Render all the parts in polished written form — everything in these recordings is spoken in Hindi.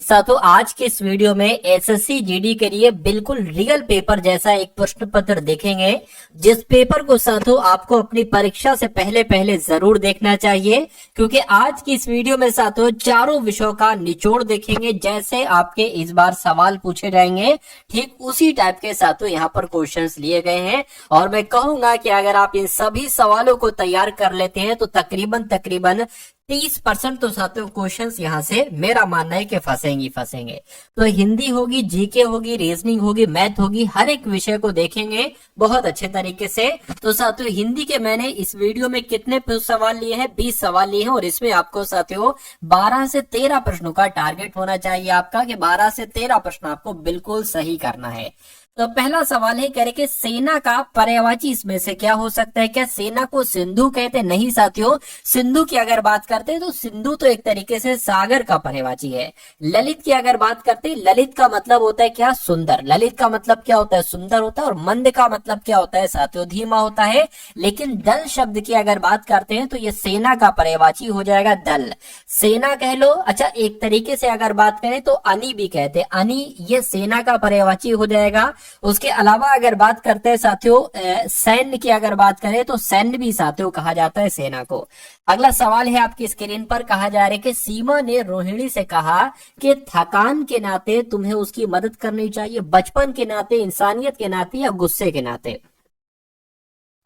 साथियों आज के इस वीडियो में एसएससी जीडी के लिए बिल्कुल रियल पेपर जैसा एक प्रश्न पत्र देखेंगे, जिस पेपर को साथियों आपको अपनी परीक्षा से पहले पहले जरूर देखना चाहिए, क्योंकि आज की इस वीडियो में साथियों चारों विषयों का निचोड़ देखेंगे। जैसे आपके इस बार सवाल पूछे जाएंगे ठीक उसी टाइप के साथियों यहाँ पर क्वेश्चंस लिए गए हैं। और मैं कहूंगा कि अगर आप इन सभी सवालों को तैयार कर लेते हैं तो तकरीबन 30% तो साथियों क्वेश्चंस यहाँ से मेरा मानना है कि फंसेंगे। तो हिंदी होगी, जीके होगी, रीजनिंग होगी, मैथ होगी, हर एक विषय को देखेंगे बहुत अच्छे तरीके से। तो साथियों हिंदी के मैंने इस वीडियो में कितने सवाल लिए हैं? 20 सवाल लिए हैं, और इसमें आपको साथियों 12 से 13 प्रश्नों का टारगेट होना चाहिए आपका, कि 12 से 13 प्रश्न आपको बिल्कुल सही करना है। तो पहला सवाल है, कह रहे कि सेना का पर्यायवाची इसमें से क्या हो सकता है? क्या सेना को सिंधु कहते? नहीं साथियों, सिंधु की अगर बात करते हैं तो सिंधु तो एक तरीके से सागर का पर्यायवाची है। ललित की अगर बात करते हैं, ललित का मतलब होता है क्या? सुंदर। ललित का मतलब क्या होता है? सुंदर होता है। और मंद का मतलब क्या होता है साथियों? धीमा होता है। लेकिन दल शब्द की अगर बात करते हैं तो ये सेना का पर्यायवाची हो जाएगा दल। सेना कह लो। अच्छा, एक तरीके से अगर बात करें तो अनी भी कहते हैं, अनी ये सेना का पर्यायवाची हो जाएगा। उसके अलावा अगर बात करते हैं साथियों सैन्य की अगर बात करें तो सैन्य भी साथियों कहा जाता है सेना को। अगला सवाल है आपकी स्क्रीन पर, कहा जा रहा है कि सीमा ने रोहिणी से कहा कि थकान के नाते तुम्हें उसकी मदद करनी चाहिए, बचपन के नाते, इंसानियत के नाते, या गुस्से के नाते।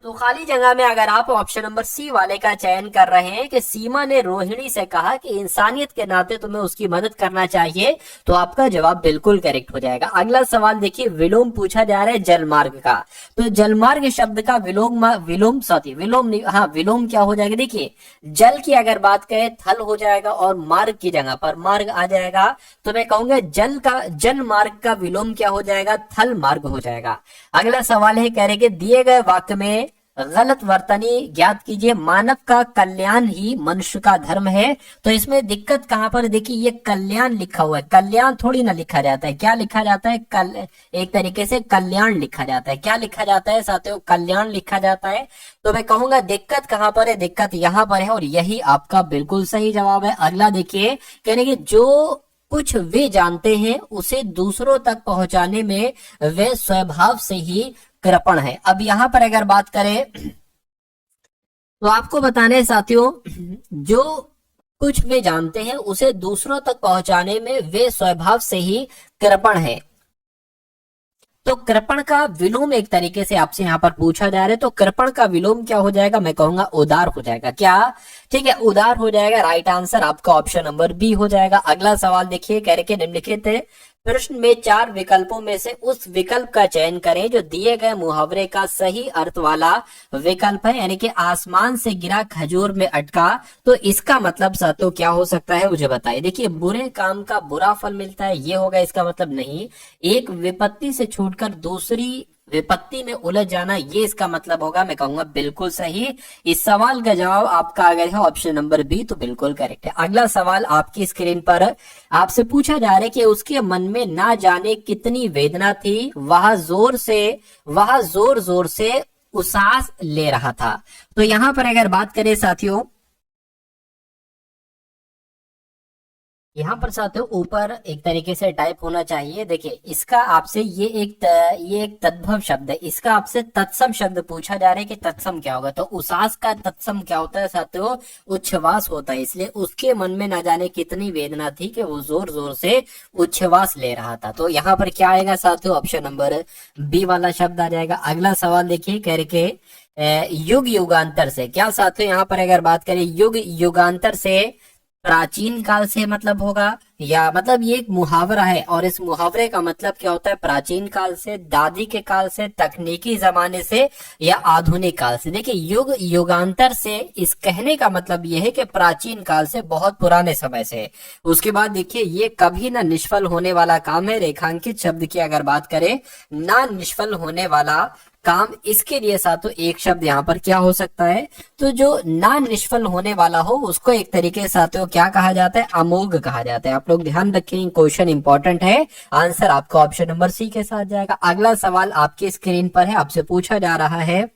तो खाली जगह में अगर आप ऑप्शन नंबर सी वाले का चयन कर रहे हैं कि सीमा ने रोहिणी से कहा कि इंसानियत के नाते तुम्हें उसकी मदद करना चाहिए, तो आपका जवाब बिल्कुल करेक्ट हो जाएगा। अगला सवाल देखिए, विलोम पूछा जा रहा है जलमार्ग का। तो जलमार्ग शब्द का विलोम क्या हो जाएगा? देखिए, जल की अगर बात करें थल हो जाएगा, और मार्ग की जगह पर मार्ग आ जाएगा। तो मैं कहूंगा जल मार्ग का विलोम क्या हो जाएगा? थल मार्ग हो जाएगा। अगला सवाल है, कह रहे कि दिए गए वाक्य में गलत वर्तनी ज्ञात कीजिए। मानव का कल्याण ही मनुष्य का धर्म है। तो इसमें दिक्कत कहां पर? देखिए, ये कल्याण लिखा हुआ है, कल्याण थोड़ी ना लिखा जाता है। क्या लिखा जाता है? एक तरीके से कल्याण लिखा जाता है। क्या लिखा जाता है साथियों? कल्याण लिखा जाता है। तो मैं कहूंगा दिक्कत कहां पर है? दिक्कत यहां पर है, और यही आपका बिल्कुल सही जवाब है। अगला देखिए, कहने की जो कुछ वे जानते हैं उसे दूसरों तक पहुंचाने में वे स्वभाव से ही कृपण है। अब यहां पर अगर बात करें तो आपको बताने हैं साथियों, जो कुछ वे जानते हैं उसे दूसरों तक पहुंचाने में वे स्वभाव से ही कृपण है। तो कृपण का विलोम एक तरीके से आपसे यहाँ पर पूछा जा रहा है, तो कृपण का विलोम क्या हो जाएगा? मैं कहूंगा उदार हो जाएगा। क्या? ठीक है, उदार हो जाएगा। राइट आंसर आपका ऑप्शन नंबर बी हो जाएगा। अगला सवाल देखिए, कह रहे निम्नलिखित प्रश्न में 4 विकल्पों में से उस विकल्प का चयन करें जो दिए गए मुहावरे का सही अर्थ वाला विकल्प है। यानी कि आसमान से गिरा खजूर में अटका, तो इसका मतलब साथियों क्या हो सकता है? मुझे बताइए। देखिए, बुरे काम का बुरा फल मिलता है, ये होगा इसका मतलब? नहीं। एक विपत्ति से छूटकर दूसरी विपत्ति में उलझ जाना, ये इसका मतलब होगा। मैं कहूंगा बिल्कुल सही। इस सवाल का जवाब आपका अगर है ऑप्शन नंबर बी, तो बिल्कुल करेक्ट है। अगला सवाल आपकी स्क्रीन पर आपसे पूछा जा रहा है कि उसके मन में ना जाने कितनी वेदना थी, वह जोर जोर से उसास ले रहा था। तो यहां पर अगर बात करें साथियों, यहाँ पर साथियों ऊपर एक तरीके से टाइप होना चाहिए। देखिए, इसका आपसे ये एक तद्भव शब्द है, इसका आपसे तत्सम शब्द पूछा जा रहा है कि तत्सम क्या होगा। तो उसास का तत्सम क्या होता है साथियों? उच्छ्वास होता है। इसलिए उसके मन में ना जाने कितनी वेदना थी कि वो जोर जोर से उच्छ्वास ले रहा था। तो यहाँ पर क्या आएगा साथियों? ऑप्शन नंबर बी वाला शब्द आ जाएगा। अगला सवाल देखिए, कह के युग युगांतर से, क्या साथियों यहाँ पर अगर बात करें युग युगांतर से प्राचीन काल से मतलब होगा, या मतलब ये एक मुहावरा है, और इस मुहावरे का मतलब क्या होता है? प्राचीन काल से, दादी के काल से, तकनीकी जमाने से, या आधुनिक काल से। देखिए, युग युगांतर से इस कहने का मतलब ये है कि प्राचीन काल से, बहुत पुराने समय से। उसके बाद देखिए, ये कभी ना निष्फल होने वाला काम है। रेखांकित शब्द की अगर बात करें, ना निष्फल होने वाला काम, इसके लिए साथियों एक शब्द यहाँ पर क्या हो सकता है? तो जो ना निष्फल होने वाला हो उसको एक तरीके से साथियों क्या कहा जाता है? अमोघ कहा जाता है। आप लोग ध्यान रखें, क्वेश्चन इंपॉर्टेंट है। आंसर आपका ऑप्शन नंबर सी के साथ जाएगा। अगला सवाल आपकी स्क्रीन पर है, आपसे पूछा जा रहा है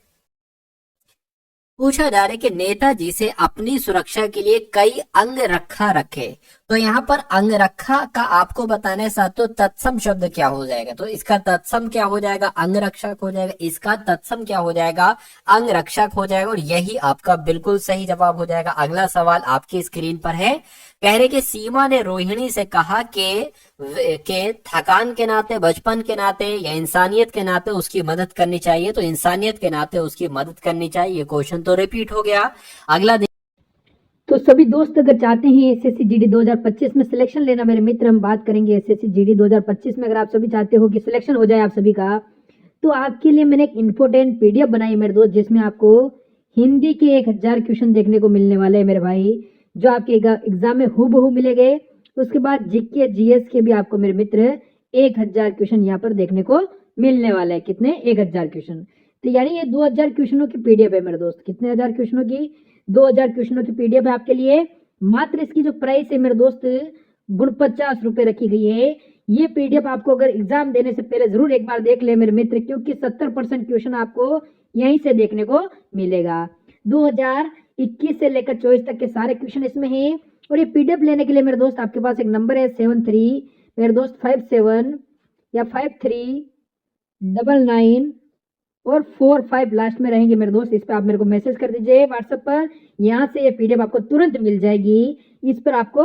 पूछा जा रहा है कि नेताजी से अपनी सुरक्षा के लिए कई अंग रखा रखे। तो यहाँ पर अंग रखा का आपको बताने साथ तो तत्सम शब्द क्या हो जाएगा, तो इसका तत्सम क्या हो जाएगा, अंग रक्षक हो जाएगा। इसका तत्सम क्या हो जाएगा, अंग रक्षक हो जाएगा, और यही आपका बिल्कुल सही जवाब हो जाएगा। अगला सवाल आपकी स्क्रीन पर है, कह रहे कि सीमा ने रोहिणी से कहा कि थकान के नाते, बचपन के नाते या इंसानियत के नाते उसकी मदद करनी चाहिए। तो इंसानियत के नाते उसकी मदद करनी चाहिए। क्वेश्चन तो रिपीट हो गया। अगला तो सभी दोस्त अगर चाहते हैं एसएससी जीडी 2025 में सिलेक्शन लेना, मेरे मित्र हम बात करेंगे एसएससी जीडी 2025 में, अगर आप सभी चाहते हो कि सिलेक्शन हो जाए आप सभी का, तो आपके लिए मैंने एक इंपोर्टेंट पीडीएफ बनाई मेरे दोस्त, जिसमें आपको हिंदी के 1000 क्वेश्चन देखने को मिलने वाले हैं मेरे भाई, जो आपके एग्जाम में हूबहू मिलेंगे। उसके बाद जीके जीएस के भी आपको मेरे मित्र 1000 क्वेश्चन यहाँ पर देखने को मिलने वाले हैं। कितने, 1000 क्वेश्चन। तो यानी ये 2000 क्वेश्चनों की पीडीएफ है मेरे दोस्त। कितने हजार क्वेश्चनों की, 2000 क्वेश्चनों की पीडीएफ है आपके लिए। मात्र इसकी जो प्राइस है मेरे दोस्त 50 रुपए रखी गई है। ये पीडीएफ आपको अगर एग्जाम देने से पहले जरूर एक बार देख ले मेरे मित्र, क्योंकि 70% क्वेश्चन आपको यहीं से देखने को मिलेगा। 2021 से लेकर 24 तक के सारे क्वेश्चन इसमें हैं। और ये पीडीएफ लेने के लिए मेरे दोस्त आपके पास एक नंबर है 73 मेरे दोस्त 57 या 5399 और 45 लास्ट में रहेंगे मेरे दोस्त। इस पर आप मेरे को मैसेज कर दीजिए व्हाट्सएप पर, यहाँ से ये पीडीएफ आपको तुरंत मिल जाएगी। इस पर आपको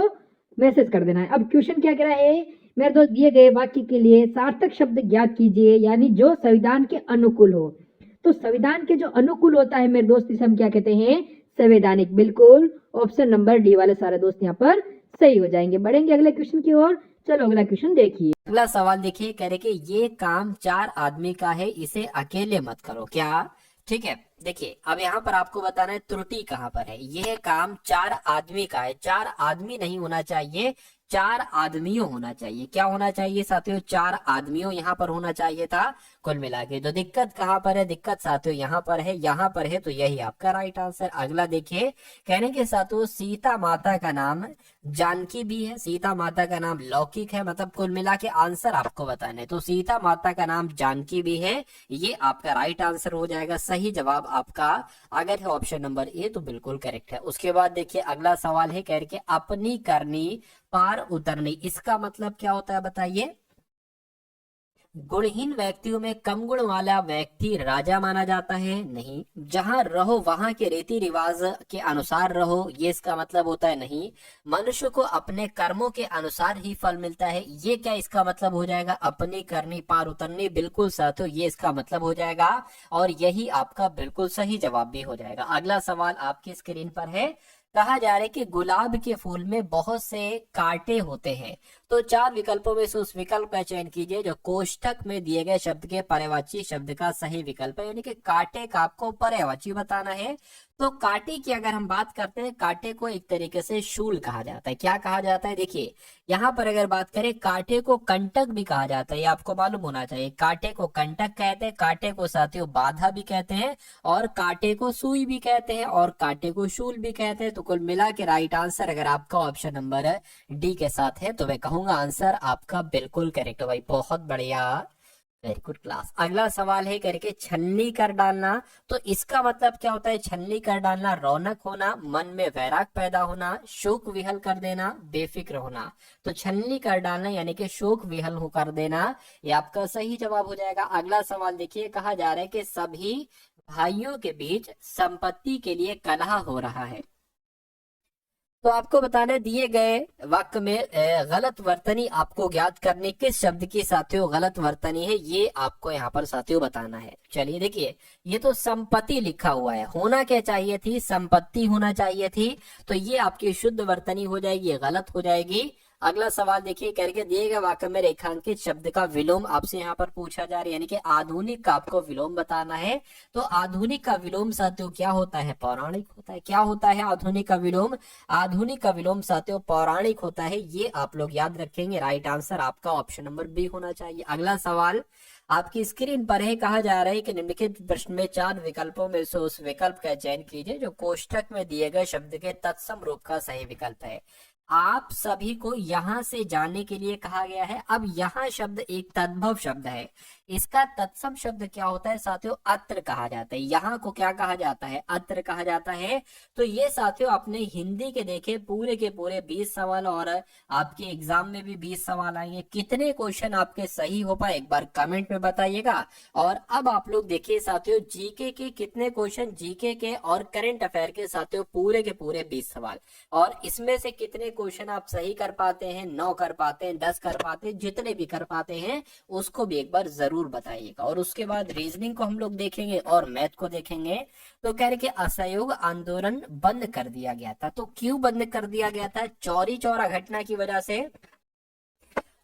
मैसेज कर देना है। अब क्वेश्चन क्या कह रहा है मेरे दोस्त, दिए गए वाक्य के लिए सार्थक शब्द ज्ञात कीजिए, यानी जो संविधान के अनुकूल हो। तो संविधान के जो अनुकूल होता है मेरे दोस्त, इसे हम क्या कहते हैं, संवैधानिक। बिल्कुल ऑप्शन नंबर डी वाले सारे दोस्त यहाँ पर सही हो जाएंगे। बढ़ेंगे अगले क्वेश्चन की ओर। चलो अगला क्वेश्चन देखिए। अगला सवाल देखिए, कह रहे कि ये काम 4 आदमी का है, इसे अकेले मत करो। क्या, ठीक है। देखिए अब यहाँ पर आपको बताना है त्रुटि कहाँ पर है। यह काम 4 आदमी का है, 4 आदमी नहीं होना चाहिए, 4 आदमियों होना चाहिए। क्या होना चाहिए साथियों, 4 आदमियों यहाँ पर होना चाहिए था कुल मिला के। तो दिक्कत कहाँ पर है, दिक्कत साथियों यहाँ पर है, यहाँ पर है, तो यही आपका राइट आंसर। अगला देखिए, कहने के साथियों सीता माता का नाम जानकी भी है, सीता माता का नाम लौकिक है, मतलब कुल मिला के आंसर आपको बताने। तो सीता माता का नाम जानकी भी है, ये आपका राइट आंसर हो जाएगा। सही जवाब आपका अगर है ऑप्शन नंबर ए तो बिल्कुल करेक्ट है। उसके बाद देखिए अगला सवाल है, कह रहे कि अपनी करनी पार उतरनी, इसका मतलब क्या होता है बताइए। गुणहीन व्यक्तियों में कम गुण वाला व्यक्ति राजा माना जाता है, नहीं। जहां रहो वहां के रीति रिवाज के अनुसार रहो, ये इसका मतलब होता है, नहीं। मनुष्य को अपने कर्मों के अनुसार ही फल मिलता है, ये क्या इसका मतलब हो जाएगा, अपनी करनी पार उतरनी, बिल्कुल साथियों ये इसका मतलब हो जाएगा। और यही आपका बिल्कुल सही जवाब भी हो जाएगा। अगला सवाल आपकी स्क्रीन पर है, कहा जा रहा है कि गुलाब के फूल में बहुत से कांटे होते हैं। तो 4 विकल्पों में से उस विकल्प का चयन कीजिए जो कोष्ठक में दिए गए शब्द के पर्यायवाची शब्द का सही विकल्प है। यानी कि कांटे का आपको पर्यायवाची बताना है। तो कांटे की अगर हम बात करते हैं, कांटे को एक तरीके से शूल कहा जाता है। क्या कहा जाता है, देखिए यहाँ पर अगर बात करें, कांटे को कंटक भी कहा जाता है, ये आपको मालूम होना चाहिए। कांटे को कंटक कहते हैं, कांटे को साथियों बाधा भी कहते हैं, और कांटे को सुई भी कहते हैं, और कांटे को शूल भी कहते हैं। तो कुल मिला के राइट आंसर अगर आपका ऑप्शन नंबर डी के साथ है तो मैं कहूंगा आंसर आपका बिल्कुल करेक्ट है भाई, बहुत बढ़िया, वेरी गुड क्लास। अगला सवाल है करके छन्नी कर डालना, तो इसका मतलब क्या होता है, छन्नी कर डालना, रौनक होना, मन में वैराग पैदा होना, शोक विहल कर देना, बेफिक्र होना। तो छन्नी कर डालना यानी कि शोक विहल हो कर देना, ये आपका सही जवाब हो जाएगा। अगला सवाल देखिए, कहा जा रहा है कि सभी भाइयों के बीच संपत्ति के लिए कलह हो रहा है। तो आपको बताने दिए गए वाक्य में गलत वर्तनी आपको ज्ञात करने किस शब्द की साथियों गलत वर्तनी है, ये आपको यहाँ पर साथियों बताना है। चलिए देखिए, ये तो संपत्ति लिखा हुआ है, होना क्या चाहिए थी, संपत्ति होना चाहिए थी। तो ये आपकी शुद्ध वर्तनी हो जाएगी, गलत हो जाएगी। अगला सवाल देखिए, करके दिए गए वाक्य में रेखांकित शब्द का विलोम आपसे यहाँ पर पूछा जा रहा है, यानी कि आधुनिक का आपको विलोम बताना है। तो आधुनिक का विलोम साथियों क्या होता है, पौराणिक होता है। क्या होता है आधुनिक का विलोम, आधुनिक का विलोम साथियों पौराणिक होता है, ये आप लोग याद रखेंगे। राइट आंसर आपका ऑप्शन नंबर बी होना चाहिए। अगला सवाल आपकी स्क्रीन पर है, कहा जा रहा है कि निम्नलिखित प्रश्न में 4 विकल्पों में से उस विकल्प का चयन कीजिए जो कोष्ठक में दिए गए शब्द के तत्सम रूप का सही विकल्प है। आप सभी को यहाँ से जाने के लिए कहा गया है। अब यहाँ शब्द एक तद्भव शब्द है, इसका तत्सम शब्द क्या होता है साथियों, अत्र कहा जाता है। यहाँ को क्या कहा जाता है, अत्र कहा जाता है। तो ये साथियों आपने हिंदी के देखे पूरे के पूरे 20 सवाल, और आपके एग्जाम में भी 20 सवाल आएंगे। कितने क्वेश्चन आपके सही हो पाए एक बार कमेंट में बताइएगा। और अब आप लोग देखिए साथियों, जीके के कितने क्वेश्चन, जीके के और करंट अफेयर के साथियों पूरे के पूरे 20 सवाल, और इसमें से कितने क्वेश्चन आप सही कर पाते हैं, 9 कर पाते हैं, 10 कर पाते हैं, जितने भी कर पाते हैं उसको भी एक बार जरूर बताइएगा। और उसके बाद रीजनिंग को हम लोग देखेंगे और मैथ को देखेंगे। तो कह रहे कि असहयोग आंदोलन बंद कर दिया गया था, तो क्यों बंद कर दिया गया था, चौरी चौरा घटना की वजह से,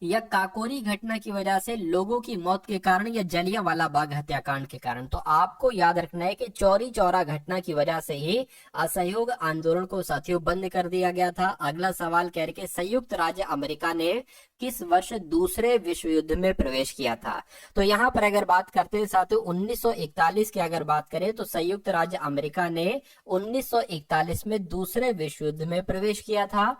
या काकोरी घटना की वजह से, लोगों की मौत के कारण, या जलियांवाला बाग हत्याकांड के कारण। तो आपको याद रखना है कि चौरी चौरा घटना की वजह से ही असहयोग आंदोलन को साथियों बंद कर दिया गया था। अगला सवाल कह रहे कि संयुक्त राज्य अमेरिका ने किस वर्ष दूसरे विश्व युद्ध में प्रवेश किया था। तो यहाँ पर अगर बात करते हैं साथियों 1941 की अगर बात करें, तो संयुक्त राज्य अमेरिका ने 1941 में दूसरे विश्व युद्ध में प्रवेश किया था।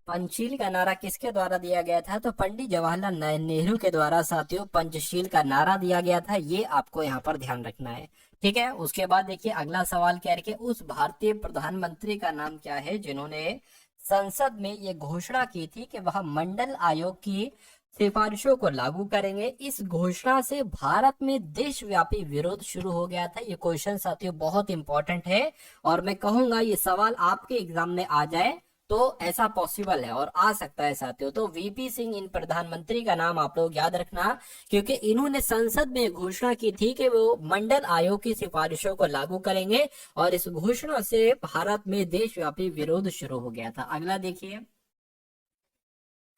पंचशील का नारा किसके द्वारा दिया गया था, तो पंडित जवाहरलाल नेहरू के द्वारा साथियों पंचशील का नारा दिया गया था। ये आपको यहाँ पर ध्यान रखना है, ठीक है। उसके बाद देखिए अगला सवाल क्या है कि उस भारतीय प्रधानमंत्री का नाम क्या है जिन्होंने संसद में ये घोषणा की थी कि वह मंडल आयोग की सिफारिशों को लागू करेंगे। इस घोषणा से भारत में देशव्यापी विरोध शुरू हो गया था। ये क्वेश्चन साथियों बहुत इंपॉर्टेंट है, और मैं कहूंगा ये सवाल आपके एग्जाम में आ जाए तो ऐसा पॉसिबल है और आ सकता है साथियों। तो वीपी सिंह इन प्रधानमंत्री का नाम आप लोग याद रखना, क्योंकि इन्होंने संसद में घोषणा की थी कि वो मंडल आयोग की सिफारिशों को लागू करेंगे, और इस घोषणा से भारत में देशव्यापी विरोध शुरू हो गया था। अगला देखिए,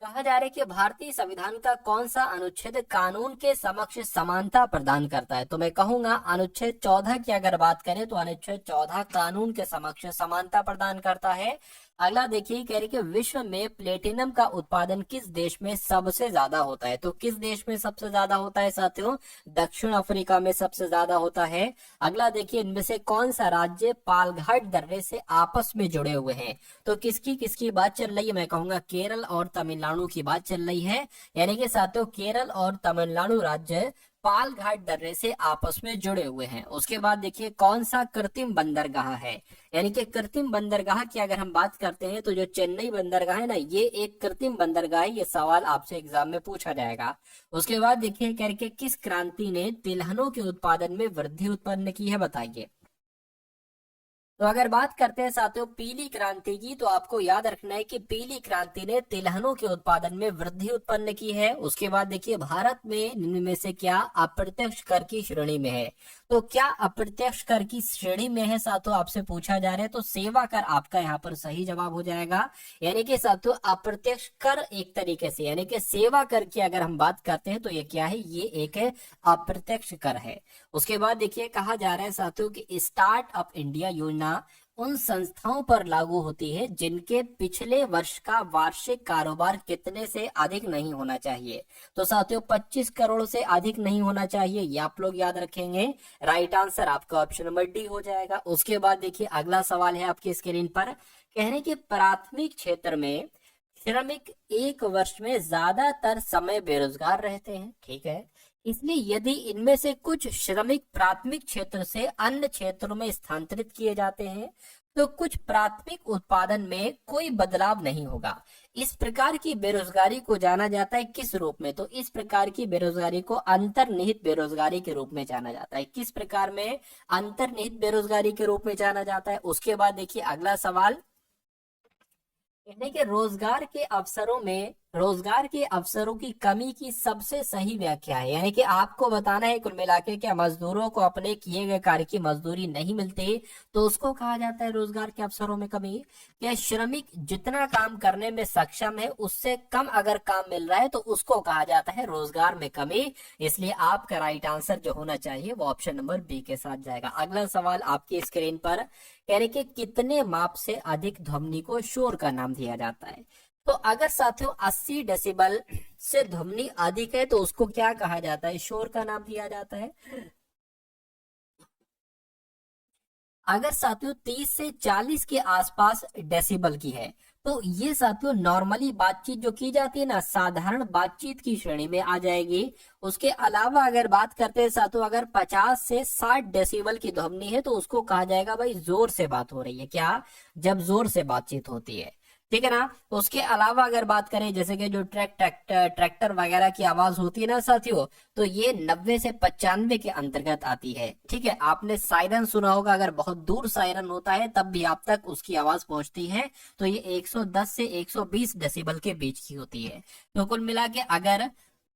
कहा जा रहा है कि भारतीय संविधान का कौन सा अनुच्छेद कानून के समक्ष समानता प्रदान करता है। तो मैं कहूंगा अनुच्छेद 14 की अगर बात करें तो अनुच्छेद 14 कानून के समक्ष समानता प्रदान करता है। अगला देखिए, कह रही कि विश्व में प्लेटिनम का उत्पादन किस देश में सबसे ज्यादा होता है। तो किस देश में सबसे ज्यादा होता है साथियों, दक्षिण अफ्रीका में सबसे ज्यादा होता है। अगला देखिए, इनमें से कौन सा राज्य पालघाट दर्रे से आपस में जुड़े हुए हैं। तो किसकी किसकी बात चल रही है, मैं कहूंगा केरल और तमिलनाडु की बात चल रही है। यानी कि साथियों केरल और तमिलनाडु राज्य पालघाट दर्रे से आपस में जुड़े हुए हैं। उसके बाद देखिए कौन सा कृत्रिम बंदरगाह है, यानी कि कृत्रिम बंदरगाह की अगर हम बात करते हैं तो जो चेन्नई बंदरगाह है ना, ये एक कृत्रिम बंदरगाह है। ये सवाल आपसे एग्जाम में पूछा जाएगा। उसके बाद देखिए करके किस क्रांति ने तिलहनों के उत्पादन में वृद्धि उत्पन्न की है, बताइए। तो अगर बात करते हैं साथियों पीली क्रांति की, तो आपको याद रखना है कि पीली क्रांति ने तिलहनों के उत्पादन में वृद्धि उत्पन्न की है। उसके बाद देखिए भारत में निम्न में से क्या अप्रत्यक्ष कर की श्रेणी में है। तो क्या अप्रत्यक्ष कर की श्रेणी में है साथियों, आपसे पूछा जा रहा है। तो सेवा कर आपका यहाँ पर सही जवाब हो जाएगा। यानी कि साथियों अप्रत्यक्ष कर एक तरीके से, यानी कि सेवा कर की अगर हम बात करते हैं तो ये क्या है, ये एक अप्रत्यक्ष कर है। उसके बाद देखिए कहा जा रहा है साथियों कि स्टार्ट अप इंडिया योजना उन संस्थाओं पर लागू होती है जिनके पिछले वर्ष का वार्षिक कारोबार कितने से अधिक नहीं होना चाहिए। तो साथियों 25 करोड़ से अधिक नहीं होना चाहिए, ये आप लोग याद रखेंगे। राइट आंसर आपका ऑप्शन नंबर डी हो जाएगा। उसके बाद देखिए अगला सवाल है आपकी स्क्रीन पर, कहने के प्राथमिक क्षेत्र में श्रमिक एक वर्ष में ज्यादातर समय बेरोजगार रहते हैं, ठीक है। इसलिए यदि इनमें से कुछ श्रमिक प्राथमिक क्षेत्र से अन्य क्षेत्रों में स्थानांतरित किए जाते हैं तो कुछ प्राथमिक उत्पादन में कोई बदलाव नहीं होगा। इस प्रकार की बेरोजगारी को जाना जाता है किस रूप में, तो इस प्रकार की बेरोजगारी को अंतर्निहित बेरोजगारी के रूप में जाना जाता है। किस प्रकार में, अंतर्निहित बेरोजगारी के रूप में जाना जाता है। उसके बाद देखिए अगला सवाल, यानी कि रोजगार के अवसरों की कमी की सबसे सही व्याख्या है। यानी कि आपको बताना है कुल मिला के क्या मजदूरों को अपने किए गए कार्य की मजदूरी नहीं मिलती तो उसको कहा जाता है रोजगार के अवसरों में कमी। क्या श्रमिक जितना काम करने में सक्षम है उससे कम अगर काम मिल रहा है तो उसको कहा जाता है रोजगार में कमी। इसलिए आपका राइट आंसर जो होना चाहिए वो ऑप्शन नंबर बी के साथ जाएगा। अगला सवाल आपकी स्क्रीन पर, यानी कि कितने माप से अधिक ध्वनि को शोर का नाम दिया जाता है। तो अगर साथियों 80 डेसिबल से ध्वनि अधिक है तो उसको क्या कहा जाता है, शोर का नाम दिया जाता है। अगर साथियों 30 से 40 के आसपास डेसिबल की है तो ये साथियों नॉर्मली बातचीत जो की जाती है ना, साधारण बातचीत की श्रेणी में आ जाएगी। उसके अलावा अगर बात करते हैं साथियों, अगर 50 से 60 डेसिबल की ध्वनि है तो उसको कहा जाएगा भाई जोर से बात हो रही है। क्या? जब जोर से बातचीत होती है, ठीक है ना। उसके अलावा अगर बात करें जैसे कि जो ट्रैक्टर वगैरह की आवाज होती है ना साथियों, तो ये 90 से 95 के अंतर्गत आती है। ठीक है, आपने सायरन सुना होगा, अगर बहुत दूर सायरन होता है तब भी आप तक उसकी आवाज पहुंचती है, तो ये 110 से 120 डेसिबल के बीच की होती है। तो कुल मिला के अगर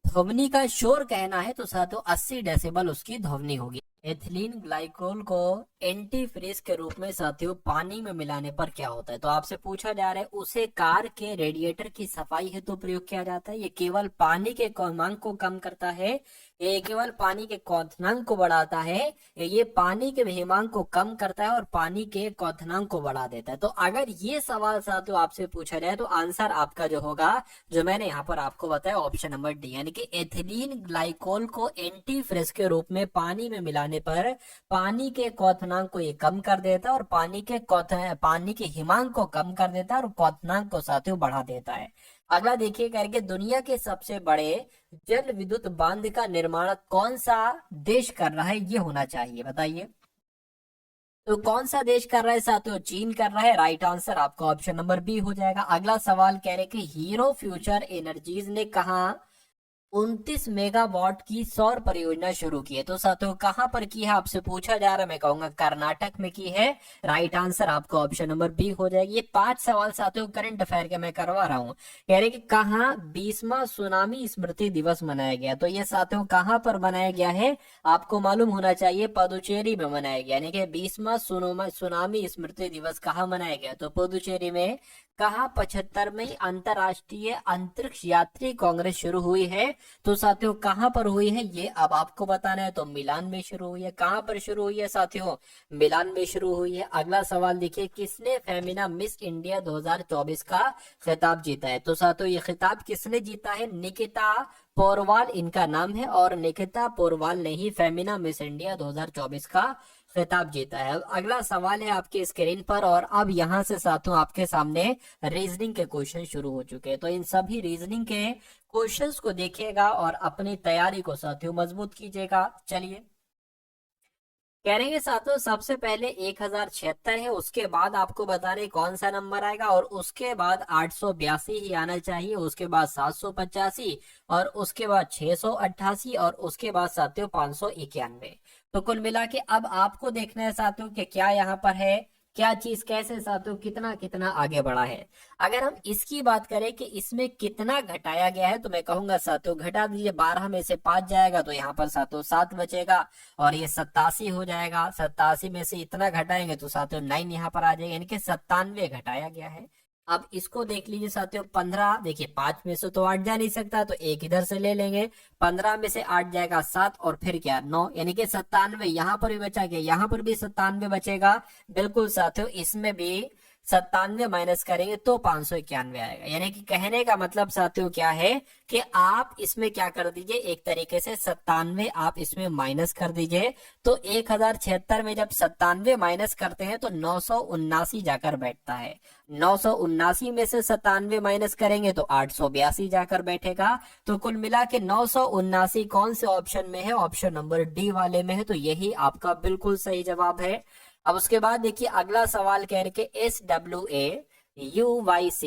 ध्वनि का शोर कहना है तो साथियों 80 डेसिबल उसकी ध्वनि होगी। एथिलीन ग्लाइकोल को एंटी फ्रीज के रूप में साथियों पानी में मिलाने पर क्या होता है? तो आपसे पूछा जा रहा है उसे कार के रेडिएटर की सफाई हेतु प्रयोग किया जाता है। ये केवल पानी के क्वथनांक को कम करता है, ये केवल पानी के क्वथनांक को बढ़ाता है, ये पानी के हिमांक को कम करता है और पानी के क्वथनांक को बढ़ा देता है। तो अगर ये सवाल साथियों आपसे पूछा जाए तो आंसर आपका जो होगा, जो मैंने यहाँ पर आपको बताया, ऑप्शन नंबर डी, यानी कि एथिलीन ग्लाइकोल को एंटी फ्रीज के रूप में पानी में मिलाने पर पानी के क्वथनांक को ये कम कर देता है और पानी के हिमांक को कम कर देता है और क्वथनांक को साथियों बढ़ा देता है। अगला देखिए करके, दुनिया के सबसे बड़े जल विद्युत बांध का निर्माण कौन सा देश कर रहा है? ये होना चाहिए, बताइए। तो कौन सा देश कर रहा है साथियों? चीन कर रहा है। राइट आंसर आपका ऑप्शन नंबर बी हो जाएगा। अगला सवाल कह रहे कि हीरो फ्यूचर एनर्जीज ने कहा 29 मेगावाट की सौर परियोजना शुरू की है? तो साथियों कहां पर की है आपसे पूछा जा रहा है, मैं कहूंगा कर्नाटक में की है। राइट आंसर आपका ऑप्शन नंबर बी हो जाएगी। ये 5 सवाल साथियों करंट अफेयर के मैं करवा रहा हूं। कह रहे कि कहां 20वां सुनामी स्मृति दिवस मनाया गया? तो ये साथियों कहां पर मनाया गया है आपको मालूम होना चाहिए, पुदुचेरी में मनाया गया। यानी कि 20वां सुनामी स्मृति दिवस कहां मनाया गया? तो पुदुचेरी में। कहा 75वीं अंतरराष्ट्रीय अंतरिक्ष यात्री कांग्रेस शुरू हुई है? तो साथियों कहां पर हुई है ये अब आपको बताना है। तो मिलान में शुरू हुई है। कहां पर शुरू हुई है साथियों? मिलान में शुरू हुई है। अगला सवाल देखिए, किसने फेमिना मिस इंडिया 2024 का खिताब जीता है? तो साथियों ये खिताब किसने जीता है? निकिता पोरवाल इनका नाम है, और निकिता पोरवाल ने ही फेमिना मिस इंडिया 2024 का खिताब जीता है। अगला सवाल है आपके स्क्रीन पर, और अब यहां से साथियों आपके सामने रीजनिंग के क्वेश्चन शुरू हो चुके हैं। तो इन सभी रीजनिंग के क्वेश्चंस को देखिएगा और अपनी तैयारी को साथियों मजबूत कीजिएगा। चलिए, कह रहे हैं साथियों सबसे पहले 1076 है, उसके बाद आपको बता रहे कौन सा नंबर आएगा, और उसके बाद 882 ही आना चाहिए, उसके बाद 785, और उसके बाद 688, और उसके बाद साथियों 591। तो कुल मिला के अब आपको देखना है साथियों कि क्या यहाँ पर है, क्या चीज कैसे साथियों कितना कितना आगे बढ़ा है। अगर हम इसकी बात करें कि इसमें कितना घटाया गया है, तो मैं कहूंगा साथियों घटा दीजिए। 12 में से 5 जाएगा तो यहाँ पर साथियों 7 बचेगा, और ये 87 हो जाएगा। 87 में से इतना घटाएंगे तो साथियों 9 यहाँ पर आ जाएगा, यानी कि 97 घटाया गया है। अब इसको देख लीजिए साथियों 15, देखिए 5 में से तो 8 जा नहीं सकता, तो एक इधर से ले लेंगे। 15 में से 8 जाएगा 7, और फिर क्या 9, यानी कि 97 यहाँ पर भी बचा गया, यहाँ पर भी 97 बचेगा। बिल्कुल साथियों इसमें भी 97 माइनस करेंगे तो 591 आएगा। यानी कि कहने का मतलब साथियों क्या है कि आप इसमें क्या कर दीजिए, एक तरीके से 97 आप इसमें माइनस कर दीजिए। तो 1076 में जब 97 माइनस करते हैं तो 979 जाकर बैठता है। 979 में से 97 माइनस करेंगे तो 882 जाकर बैठेगा। तो कुल मिला के 979 कौन से ऑप्शन में है? ऑप्शन नंबर डी वाले में है। तो यही आपका बिल्कुल सही जवाब है। अब उसके बाद देखिए अगला सवाल कह रहे कि SWAUYC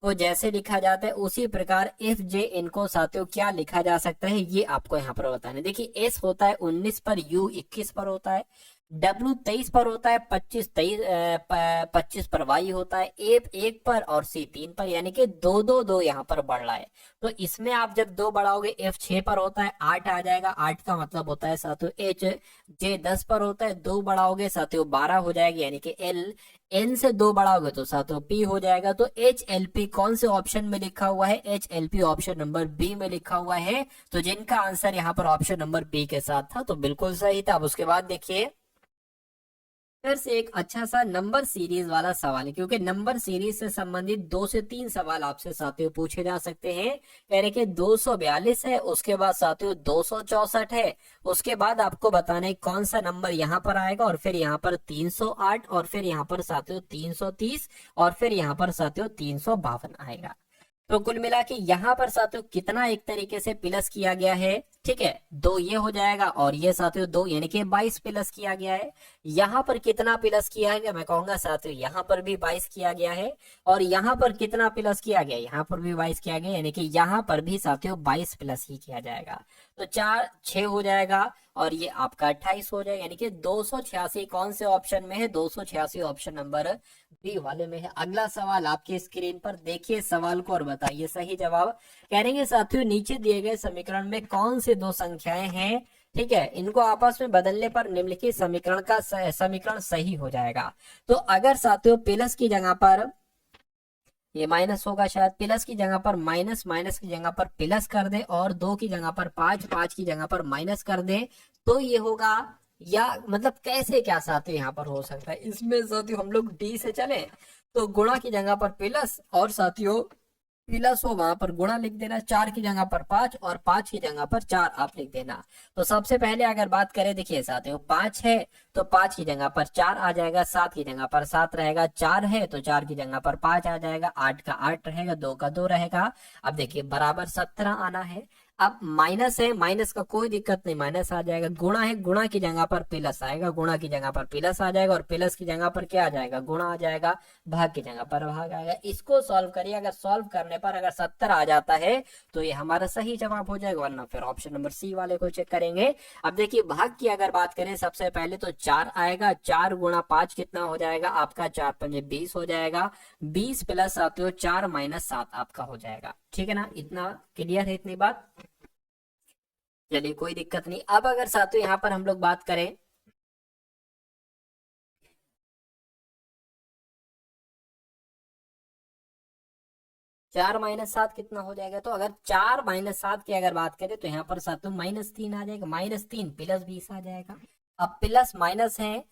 को जैसे लिखा जाता है उसी प्रकार FJ इनको साथियों क्या लिखा जा सकता है, ये आपको यहाँ पर बताना है। देखिए S होता है 19 पर, U 21 पर होता है, W 23 पर होता है, 25 पर Y होता है, A 1 पर और C 3 पर, यानी कि 2 यहाँ पर बढ़ रहा है। तो इसमें आप जब 2 बढ़ाओगे F 6 पर होता है, 8 आ जाएगा, 8 का मतलब होता है साथियों H। J 10 पर होता है, 2 बढ़ाओगे साथियों 12 हो जाएगी, यानी कि L। N से 2 बढ़ाओगे तो साथियों P हो जाएगा। तो HLP कौन से ऑप्शन में लिखा हुआ है? HLP ऑप्शन नंबर बी में लिखा हुआ है। तो जिनका आंसर यहाँ पर ऑप्शन नंबर बी के साथ था तो बिल्कुल सही था। अब उसके बाद देखिए फिर से एक अच्छा सा नंबर सीरीज वाला सवाल है, क्योंकि नंबर सीरीज से संबंधित 2 से 3 सवाल आपसे साथियों पूछे जा सकते हैं। कह रहे कि 242 है, उसके बाद साथियों 264 है, उसके बाद आपको बताना है कौन सा नंबर यहाँ पर आएगा, और फिर यहाँ पर 308, और फिर यहाँ पर साथियों 330, और फिर यहाँ पर साथियों 352 आएगा। तो कुल मिला के यहाँ पर साथियों कितना एक तरीके से प्लस किया गया है, ठीक है, 2 ये हो जाएगा, और ये साथियों 2 यानी कि 22 प्लस किया गया है। यहाँ पर कितना प्लस किया है, मैं कहूंगा साथियों यहाँ पर भी 22 किया गया है, और यहाँ पर कितना प्लस किया गया, यहाँ पर भी 22 किया गया, यानी कि यहाँ पर भी साथियों 22 प्लस ही किया जाएगा। तो 4 6 हो जाएगा, और ये आपका 28 हो जाएगा, यानी कि 286 कौन से ऑप्शन में है, 286 ऑप्शन नंबर बी वाले में है। अगला सवाल आपकी स्क्रीन पर देखिए सवाल को और बताइए सही जवाब। कहेंगे साथियों नीचे दिए गए समीकरण में कौन से दो संख्याएं हैं, ठीक है, इनको आपस में बदलने पर निम्नलिखित समीकरण का समीकरण सही हो जाएगा। तो अगर साथियों प्लस की जगह पर ये माइनस होगा, शायद प्लस की जगह पर माइनस, माइनस की जगह पर प्लस कर दे, और 2 की जगह पर 5, 5 की जगह पर माइनस कर दे, तो ये होगा। या मतलब कैसे क्या साथियों यहाँ पर हो सकता है, इसमें साथियों हम लोग डी से चले तो गुणा की जगह पर प्लस, और साथियों प्लस हो वहां पर गुणा लिख देना, 4 की जगह पर 5 और 5 की जगह पर 4 आप लिख देना। तो सबसे पहले अगर बात करें, देखिए साथियों 5 है तो 5 की जगह पर 4 आ जाएगा, 7 की जगह पर 7 रहेगा, 4 है तो 4 की जगह पर 5 आ जाएगा, 8 का 8 रहेगा, 2 का 2 रहेगा। अब देखिए बराबर 17 आना है। अब माइनस है, माइनस का कोई दिक्कत नहीं, माइनस आ जाएगा। गुणा है, गुणा की जगह पर प्लस आएगा, गुणा की जगह पर प्लस आ जाएगा, और प्लस की जगह पर क्या आ जाएगा, गुणा आ जाएगा, भाग की जगह पर भाग आएगा। इसको सॉल्व करिए, अगर सॉल्व करने पर अगर 70 आ जाता है तो ये हमारा सही जवाब हो जाएगा, वरना फिर ऑप्शन नंबर सी वाले को चेक करेंगे। अब देखिए भाग की अगर बात करें सबसे पहले तो 4 आएगा, 4 गुणा 5 कितना हो जाएगा आपका, 4 पंजे 20 हो जाएगा, 20 प्लस साथियों 4 माइनस 7 आपका हो जाएगा। ठीक है ना, इतना क्लियर है इतनी बात, चलिए कोई दिक्कत नहीं। अब अगर साथियों यहाँ पर हम लोग बात करें, चार माइनस 7 कितना हो जाएगा, तो अगर 4 माइनस 7 की अगर बात करें तो यहाँ पर साथियों -3 आ जाएगा, -3 प्लस 20 आ जाएगा। अब प्लस माइनस है,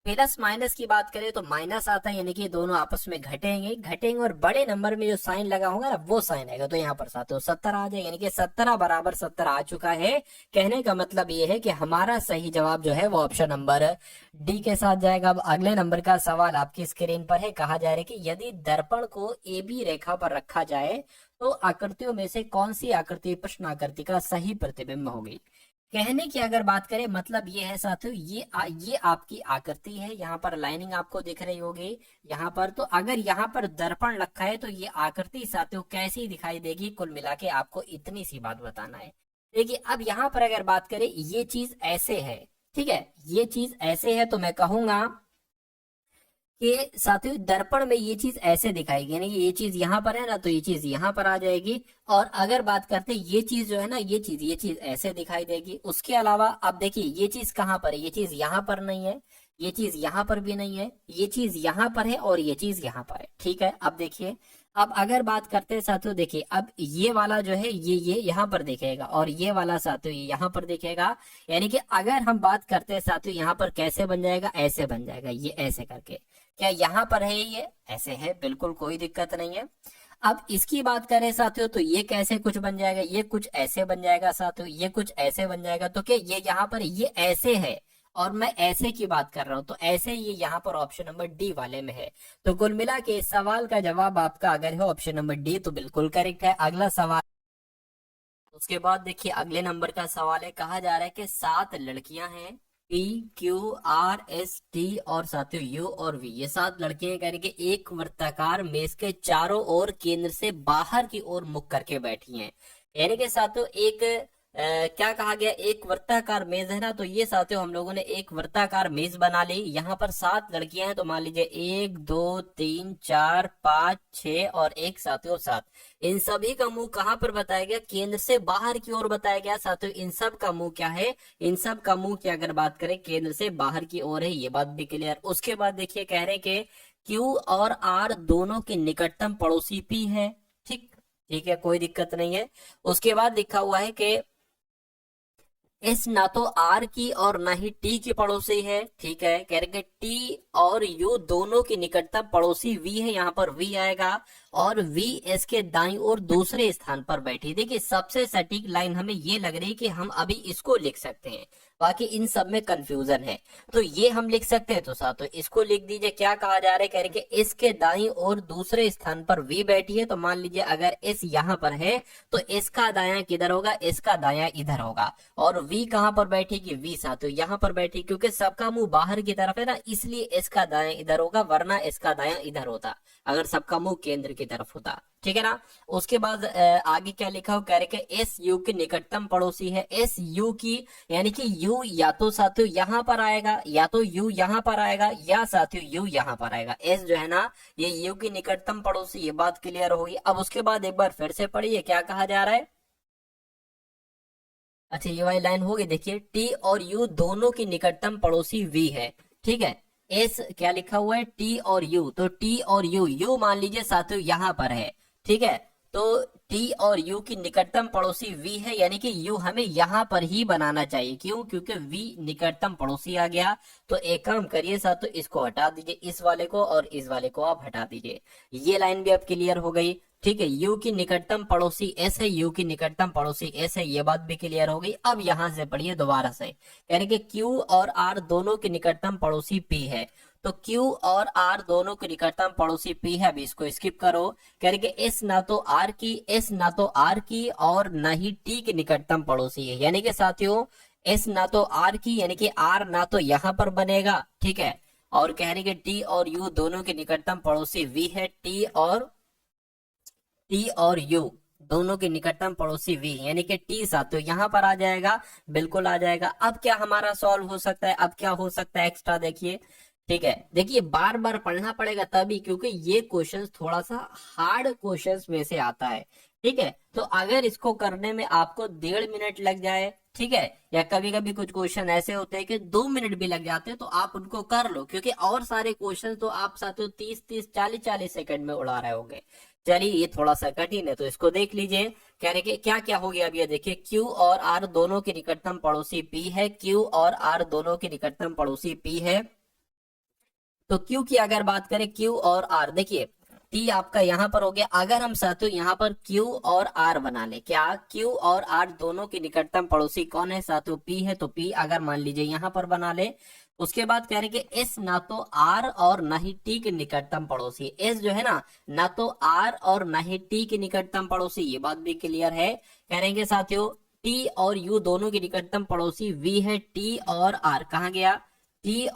प्लस माइनस की बात करें तो माइनस आता है, यानी कि दोनों आपस में घटेंगे, घटेंगे और बड़े नंबर में जो साइन लगा होगा ना वो साइन आएगा, तो यहाँ पर साथियों 70 आ जाएगा, यानी कि 17 बराबर 70 आ चुका है। कहने का मतलब ये है कि हमारा सही जवाब जो है वो ऑप्शन नंबर डी के साथ जाएगा। अब अगले नंबर का सवाल आपकी स्क्रीन पर है, कहा जा रहा है कि यदि दर्पण को ए बी रेखा पर रखा जाए तो आकृतियों में से कौन सी आकृति प्रश्न आकृति का सही प्रतिबिंब होगी। कहने की अगर बात करें मतलब ये है साथियों, ये आपकी आकृति है, यहाँ पर लाइनिंग आपको दिख रही होगी यहाँ पर। तो अगर यहाँ पर दर्पण रखा है तो ये आकृति साथियों कैसी दिखाई देगी, कुल मिला के आपको इतनी सी बात बताना है। देखिए अब यहाँ पर अगर बात करें ये चीज ऐसे है, ठीक है, ये चीज ऐसे है, तो मैं कहूंगा कि साथियों दर्पण में ये चीज ऐसे दिखाएगी, यानी कि ये चीज यहाँ पर है ना, तो ये चीज यहाँ पर आ जाएगी। और अगर बात करते हैं ये चीज जो है ना, ये चीज ऐसे दिखाई देगी। उसके अलावा अब देखिए ये चीज कहाँ पर है, ये चीज यहाँ पर नहीं है, ये चीज यहाँ पर भी नहीं है, ये चीज यहाँ पर है, और ये चीज यहाँ पर है। ठीक है, अब देखिए, अब अगर बात करते हैं साथियों, देखिए अब ये वाला जो है ये यहाँ पर दिखेगा, और ये वाला साथियों ये यहाँ पर दिखेगा। यानी कि अगर हम बात करते हैं साथियों यहाँ पर कैसे बन जाएगा, ऐसे बन जाएगा, ये ऐसे करके। क्या यहाँ पर है ये ऐसे है, बिल्कुल कोई दिक्कत नहीं है। अब इसकी बात करें साथियों तो ये कैसे कुछ बन जाएगा, ये कुछ ऐसे बन जाएगा साथियों, ये कुछ ऐसे बन जाएगा। तो क्या ये यहाँ पर ये ऐसे है, और मैं ऐसे की बात कर रहा हूं, तो ऐसे ये यहाँ पर ऑप्शन नंबर डी वाले में है। तो कुल मिला के इस सवाल का जवाब आपका अगर है ऑप्शन नंबर डी तो बिल्कुल करेक्ट है। अगला सवाल, उसके बाद देखिए अगले नंबर का सवाल है, कहा जा रहा है कि 7 लड़कियां हैं P Q R S T और साथियों यू और वी, ये 7 लड़कियां करके एक वृत्ताकार मेज के चारों ओर केंद्र से बाहर की ओर मुख करके बैठी हैं। यानी कि साथियों एक क्या कहा गया, एक वृत्ताकार मेज है ना, तो ये साथियों हम लोगों ने एक वृत्ताकार मेज बना ली। यहाँ पर 7 लड़कियां हैं, तो मान लीजिए 1 2 3 4 5 6 और एक साथियों 7। इन सभी का मुंह कहाँ पर बताया गया, केंद्र से बाहर की ओर बताया गया साथियों। इन सब का मुंह क्या है, इन सब का मुंह की अगर बात करें केंद्र से बाहर की ओर है, ये बात भी क्लियर। उसके बाद देखिए कह रहे कि क्यू और आर दोनों के निकटतम पड़ोसी पी है। ठीक ठीक है, कोई दिक्कत नहीं है। उसके बाद लिखा हुआ है कि एस ना तो आर की और ना ही टी की पड़ोसी है, ठीक है। कह रहे टी और यू दोनों की निकटतम पड़ोसी वी है, यहाँ पर वी आएगा और वी एस के दाईं ओर दूसरे स्थान पर बैठी। देखिए सबसे सटीक लाइन हमें ये लग रही है कि हम अभी इसको लिख सकते हैं, बाकी इन सब में कंफ्यूजन है। तो ये हम लिख सकते हैं, तो साथ इसको लिख दीजिए। क्या कहा जा रहा है, कह रहे कि इसके दाईं ओर दूसरे स्थान पर वी बैठी है। तो मान लीजिए अगर एस यहाँ पर है तो इसका दायां किधर होगा, इसका दायां इधर होगा। और वी कहां पर बैठेगी, वी साथियों यहाँ पर बैठी, क्योंकि सबका मुंह बाहर की तरफ है ना, इसलिए इसका दायां इधर होगा, वरना इसका दायां इधर होता अगर सबका मुंह केंद्र की तरफ होता, ठीक है ना। उसके बाद आगे क्या लिखा हो, कह रहे कि एस यू की निकटतम पड़ोसी है। एस यू की यानी कि यू या तो साथियों यहाँ पर आएगा, या तो यू यहाँ पर आएगा, या साथियों यू यहाँ पर आएगा। एस जो है ना ये यू की निकटतम पड़ोसी, ये बात क्लियर होगी। अब उसके बाद एक बार फिर से पढ़िए क्या कहा जा रहा है। अच्छा ये वाली लाइन होगी, देखिए टी और यू दोनों की निकटतम पड़ोसी वी है, ठीक है। एस क्या लिखा हुआ है, टी और यू, तो टी और यू मान लीजिए साथियों यहाँ पर है, ठीक है। तो टी और यू की निकटतम पड़ोसी वी है, यानी कि यू हमें यहाँ पर ही बनाना चाहिए। क्यों, क्योंकि वी निकटतम पड़ोसी आ गया। तो एक काम करिए साथियों, इसको हटा दीजिए, इस वाले को और इस वाले को आप हटा दीजिए। ये लाइन भी अब क्लियर हो गई, ठीक है। यू की निकटतम पड़ोसी एस है, यू की निकटतम पड़ोसी एस है, ये बात भी क्लियर हो गई। अब यहां से पढ़िए दोबारा से, यानी कि क्यू और आर दोनों की निकटतम पड़ोसी पी है। तो Q और R दोनों के निकटतम पड़ोसी P है। अभी इसको स्किप करो। कह रहे कि S ना तो R की और ना ही T की निकटतम पड़ोसी है, यानी कि साथियों S ना तो R की, यानी कि R ना तो यहाँ पर बनेगा, ठीक है। और कह रहे कि T और U दोनों के निकटतम पड़ोसी V है। T और U दोनों के निकटतम पड़ोसी V, यानी कि T साथियों यहाँ पर आ जाएगा, बिल्कुल आ जाएगा। अब क्या हमारा सॉल्व हो सकता है, अब क्या हो सकता है एक्स्ट्रा, देखिए, ठीक है। देखिए बार बार पढ़ना पड़ेगा तभी, क्योंकि ये क्वेश्चन थोड़ा सा हार्ड क्वेश्चंस में से आता है, ठीक है। तो अगर इसको करने में आपको 1.5 मिनट लग जाए, ठीक है, या कभी कभी कुछ क्वेश्चन ऐसे होते हैं कि 2 मिनट भी लग जाते हैं, तो आप उनको कर लो, क्योंकि और सारे क्वेश्चन तो आप साथियों 30 40 सेकंड में उड़ा रहे होंगे। चलिए ये थोड़ा सा कठिन है, तो इसको देख लीजिए। कह रहे कि क्या क्या हो गया, अब ये देखिए Q और R दोनों की निकटतम पड़ोसी P है। Q और R दोनों की निकटतम पड़ोसी P है। तो Q की अगर बात करें, Q और R, देखिए T आपका यहाँ पर हो गया। अगर हम साथियों यहाँ पर Q और R बना ले, क्या Q और R दोनों की निकटतम पड़ोसी कौन है साथियों, P है। तो P अगर मान लीजिए यहाँ पर बना ले, उसके बाद कह रहे कि S ना तो R और ना ही T के निकटतम पड़ोसी। S जो है ना तो R और ना ही T के निकटतम पड़ोसी, ये बात भी क्लियर है। कह रहे साथियों T और U दोनों की निकटतम पड़ोसी V है। T और R कहाँ गया, T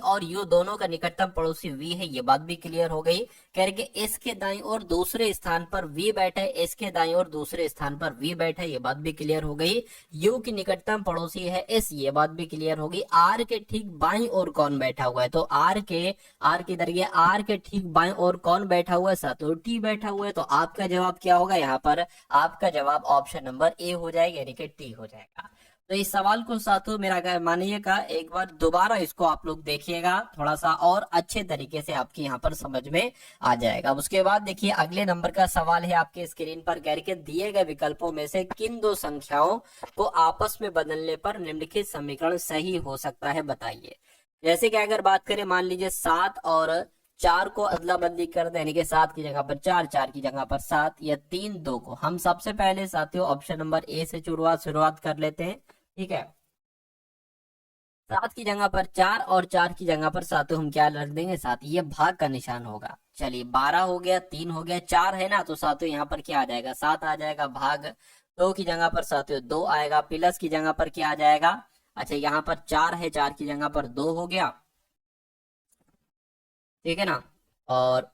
और U दोनों का निकटतम पड़ोसी V है, ये बात भी क्लियर हो गई। कह रहे कि S के दाईं ओर दूसरे स्थान पर V बैठा है, S के दाईं ओर दूसरे स्थान पर V बैठा है, ये बात भी क्लियर हो गई। U की निकटतम पड़ोसी है S, ये बात भी क्लियर होगी। R के ठीक बाईं ओर कौन बैठा हुआ है, तो R के दरिए R के ठीक बाईं ओर कौन बैठा हुआ है साथियों, T बैठा हुआ है। तो आपका जवाब क्या होगा, यहाँ पर आपका जवाब ऑप्शन नंबर A हो जाएगा, यानी कि T हो जाएगा। तो इस सवाल को साथियों मेरा मानिएगा, एक बार दोबारा इसको आप लोग देखिएगा, थोड़ा सा और अच्छे तरीके से आपके यहाँ पर समझ में आ जाएगा। उसके बाद देखिए अगले नंबर का सवाल है आपके स्क्रीन पर, कह के दिए गए विकल्पों में से किन दो संख्याओं को आपस में बदलने पर निम्नलिखित समीकरण सही हो सकता है, बताइए। जैसे कि अगर बात करें, मान लीजिए 7 और 4 को अदला बदली कर दे, यानी कि 7 की जगह पर 4, 4 की जगह पर 7, या 3 2 को। हम सबसे पहले साथियों ऑप्शन नंबर ए से शुरुआत कर लेते हैं, ठीक है। 7 की जगह पर 4 और 4 की जगह पर 7, तो हम क्या रख देंगे 7, ये भाग का निशान होगा। चलिए 12 हो गया, 3 हो गया, 4 है ना, तो साथियों यहाँ पर क्या आ जाएगा 7 आ जाएगा। भाग 2 की जगह पर साथियों 2 आएगा। प्लस की जगह पर क्या आ जाएगा, अच्छा यहाँ पर 4 है, 4 की जगह पर 2 हो गया, ठीक है ना। और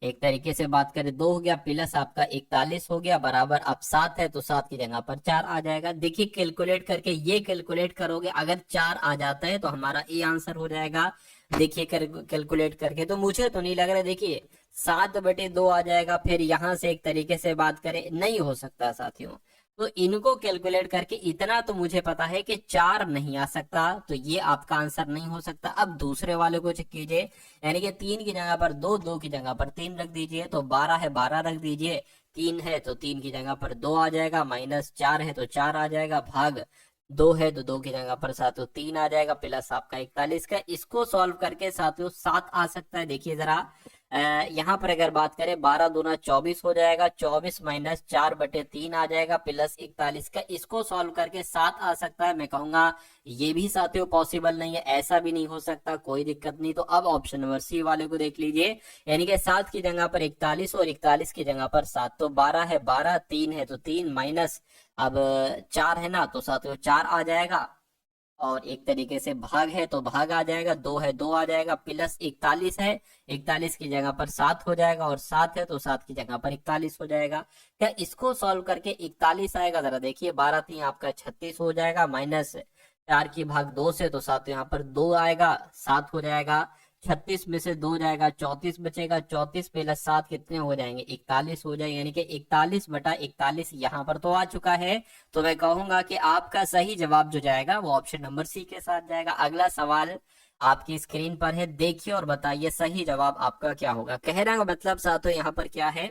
एक तरीके से बात करें 2 हो गया, प्लस आपका 41 हो गया, बराबर अब 7 है, तो 7 की जगह पर 4 आ जाएगा। देखिए कैलकुलेट करके, ये कैलकुलेट करोगे, अगर 4 आ जाता है तो हमारा ए आंसर हो जाएगा। देखिए कैलकुलेट करके तो मुझे तो नहीं लग रहा, देखिए 7/2 आ जाएगा। फिर यहां से एक तरीके से बात करें, नहीं हो सकता साथियों। तो इनको कैलकुलेट करके इतना तो मुझे पता है कि 4 नहीं आ सकता, तो ये आपका आंसर नहीं हो सकता। अब दूसरे वाले को चेक कीजिए, यानी कि 3 की जगह पर 2, 2 की जगह पर 3 रख दीजिए, तो 12 है, 12 रख दीजिए। 3 है तो 3 की जगह पर 2 आ जाएगा, -4 है तो 4 आ जाएगा, भाग 2 है तो 2 की जगह पर साथियों 3 आ जाएगा, प्लस आपका 41 का। इसको सॉल्व करके साथियों 7 आ सकता है। देखिए जरा यहाँ पर अगर बात करें 12 दूना 24 हो जाएगा, 24 -4/3 आ जाएगा, प्लस 41 का। इसको सॉल्व करके 7 आ सकता है। मैं कहूंगा ये भी साथियों पॉसिबल नहीं है, ऐसा भी नहीं हो सकता, कोई दिक्कत नहीं। तो अब ऑप्शन नंबर सी वाले को देख लीजिए, यानी कि 7 की जगह पर 41 और 41 की जगह पर 7। तो 12 है 12, 3 है तो 3, माइनस अब 4 है ना तो साथियों 4 आ जाएगा, और एक तरीके से भाग है तो भाग आ जाएगा, 2 है 2 आ जाएगा, प्लस 41 है, 41 की जगह पर 7 हो जाएगा, और 7 है तो 7 की जगह पर 41 हो जाएगा। क्या इसको सॉल्व करके 41 आएगा? जरा देखिए, 12 3 आपका 36 हो जाएगा, -4 की भाग 2 से तो साथ यहाँ पर 2 आएगा, 7 हो जाएगा। 36 में से 2 जाएगा, 34 बचेगा, 34 प्लस 7 कितने हो जाएंगे? 41 हो जाएंगे, यानी कि 41/41 यहाँ पर तो आ चुका है। तो मैं कहूंगा कि आपका सही जवाब जो जाएगा वो ऑप्शन नंबर सी के साथ जाएगा। अगला सवाल आपकी स्क्रीन पर है, देखिए और बताइए सही जवाब आपका क्या होगा। कहना का मतलब साथियों यहाँ पर क्या है,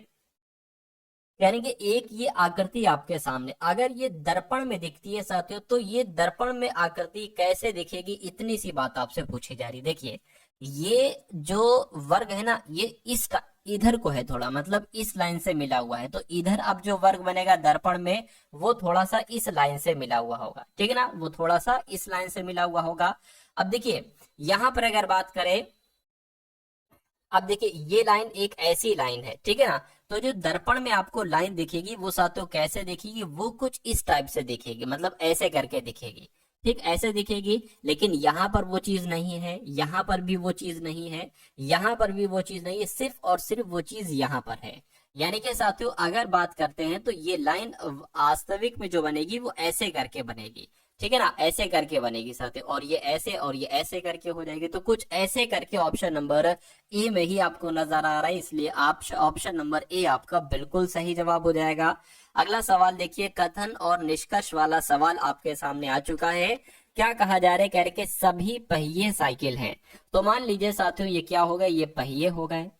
यानी कि एक ये आकृति आपके सामने अगर ये दर्पण में दिखती है साथियों, तो ये दर्पण में आकृति कैसे दिखेगी, इतनी सी बात आपसे पूछी जा रही। देखिए ये जो वर्ग है ना, ये इसका इधर को है थोड़ा, मतलब इस लाइन से मिला हुआ है, तो इधर अब जो वर्ग बनेगा दर्पण में वो थोड़ा सा इस लाइन से मिला हुआ होगा, ठीक है ना, वो थोड़ा सा इस लाइन से मिला हुआ होगा। अब देखिए यहां पर अगर बात करें, अब देखिए ये लाइन एक ऐसी लाइन है, ठीक है ना, तो जो दर्पण में आपको लाइन दिखेगी वो साथियों कैसे दिखेगी, वो कुछ इस टाइप से दिखेगी, मतलब ऐसे करके दिखेगी, ठीक ऐसे दिखेगी। लेकिन यहाँ पर वो चीज नहीं है, यहाँ पर भी वो चीज नहीं है, यहाँ पर भी वो चीज नहीं है, सिर्फ और सिर्फ वो चीज यहाँ पर है। यानी कि साथियों अगर बात करते हैं तो ये लाइन वास्तविक में जो बनेगी वो ऐसे करके बनेगी, ठीक है ना, ऐसे करके बनेगी साथियों, और ये ऐसे करके हो जाएगी। तो कुछ ऐसे करके ऑप्शन नंबर ए में ही आपको नजर आ रहा है, इसलिए आप ऑप्शन नंबर ए आपका बिल्कुल सही जवाब हो जाएगा। अगला सवाल देखिए, कथन और निष्कर्ष वाला सवाल आपके सामने आ चुका है। क्या कहा जा रहा है, कह रहे कि सभी पहिए साइकिल हैं। तो मान लीजिए साथियों ये क्या हो गए, ये पहिए हो गए,